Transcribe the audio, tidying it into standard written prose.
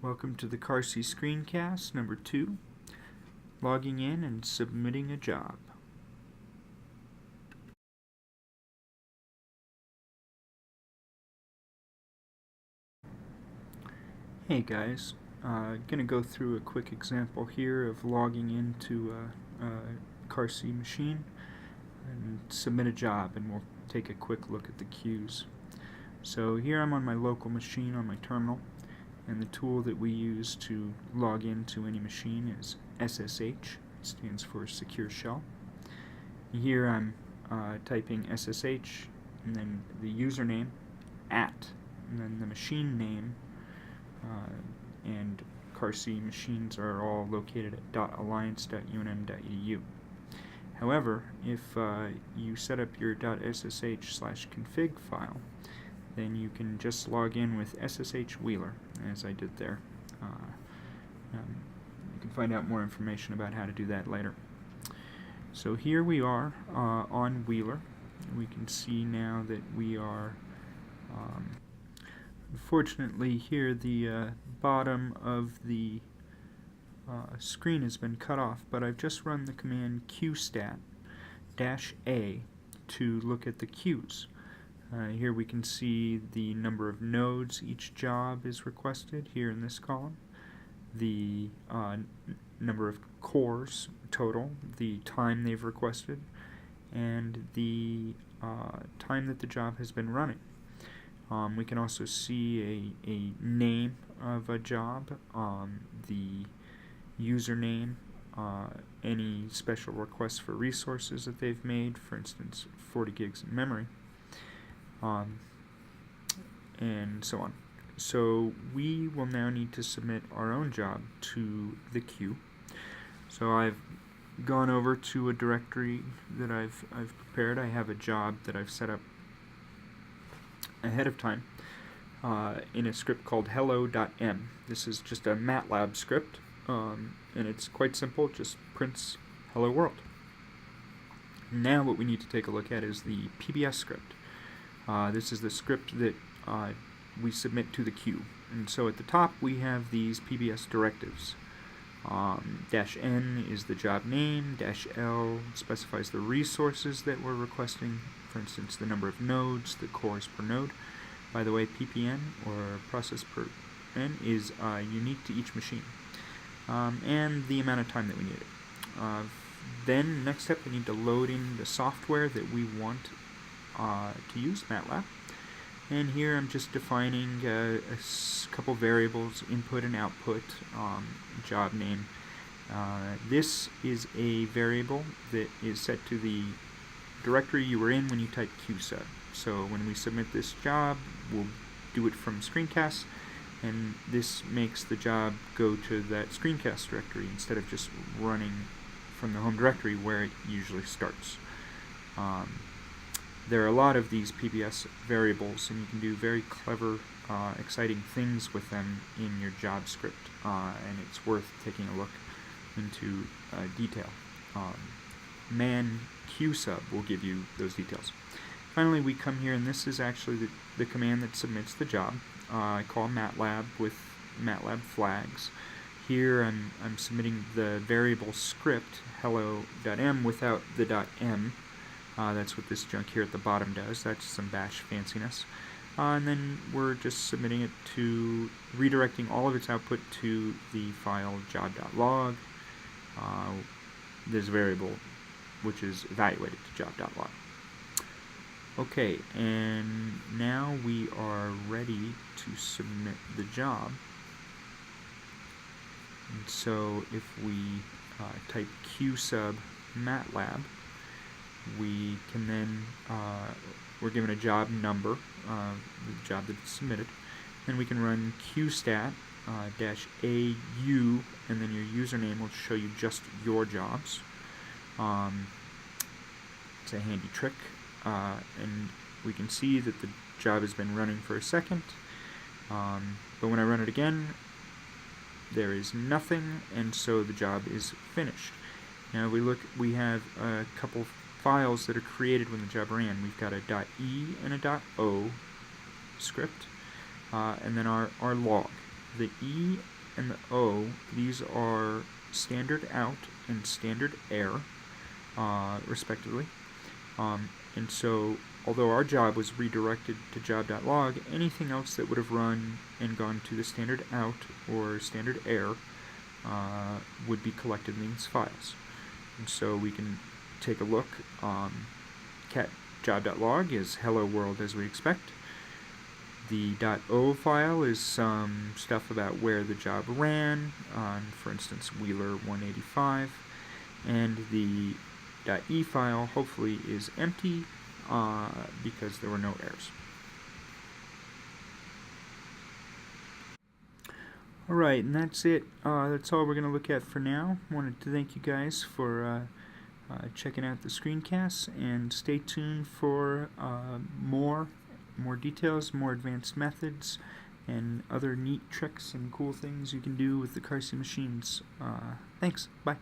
Welcome to the CARC Screencast number 2, logging in and submitting a job. Hey guys, gonna go through a quick example here of logging into a CARC machine and submit a job, and we'll take a quick look at the queues. So here I'm on my local machine on my terminal, and the tool that we use to log into any machine is SSH. It stands for Secure Shell. Here I'm typing SSH and then the username @ and then the machine name, and CARC machines are all located at .alliance.unm.edu. However, if you set up your .ssh/config file, then you can just log in with SSH Wheeler, as I did there. You can find out more information about how to do that later. So here we are on Wheeler. We can see now that we are, unfortunately here the bottom of the screen has been cut off, but I've just run the command qstat-a to look at the queues. Here we can see the number of nodes each job is requested here in this column, the number of cores total, the time they've requested, and the time that the job has been running. We can also see a name of a job, the username, any special requests for resources that they've made, for instance 40 gigs in memory, and so on. So we will now need to submit our own job to the queue. So I've gone over to a directory that I've prepared. I have a job that I've set up ahead of time in a script called hello.m. This is just a Matlab script, and it's quite simple, just prints hello world. Now what we need to take a look at is the PBS script. This is the script that we submit to the queue. And so at the top we have these PBS directives. -n is the job name, -l specifies the resources that we're requesting, for instance the number of nodes, the cores per node. By the way, PPN, or process per n, is unique to each machine, and the amount of time that we need it. Then next step, we need to load in the software that we want to use, Matlab. And here I'm just defining a couple variables, input and output, job name. This is a variable that is set to the directory you were in when you type qsub. So when we submit this job, we'll do it from Screencast, and this makes the job go to that Screencast directory instead of just running from the home directory where it usually starts. There are a lot of these PBS variables, and you can do very clever, exciting things with them in your job script, and it's worth taking a look into detail. Man qsub will give you those details. Finally, we come here, and this is actually the command that submits the job. I call Matlab with Matlab flags. Here I'm submitting the variable script hello.m without the .m. That's what this junk here at the bottom does. That's some bash fanciness. And then we're just submitting it to, redirecting all of its output to the file job.log. This variable which is evaluated to job.log. Okay, and now we are ready to submit the job. And so if we type qsub matlab, we can then, we're given a job number, the job that it's submitted, and we can run qstat -au, and then your username will show you just your jobs. It's a handy trick, and we can see that the job has been running for a second, but when I run it again, there is nothing, and so the job is finished. Now we have a couple files that are created when the job ran. We've got a .e and a .o script, and then our log. the E and the O, these are standard out and standard error, respectively. And so, although our job was redirected to job.log, anything else that would have run and gone to the standard out or standard error would be collected in these files. And so we can take a look. Cat job.log is hello world as we expect. The .o file is some stuff about where the job ran, for instance, Wheeler 185. And the .e file hopefully is empty because there were no errors. Alright, and that's it. That's all we're going to look at for now. Wanted to thank you guys for checking out the screencasts, and stay tuned for more details, more advanced methods, and other neat tricks and cool things you can do with the CARC machines. Thanks. Bye.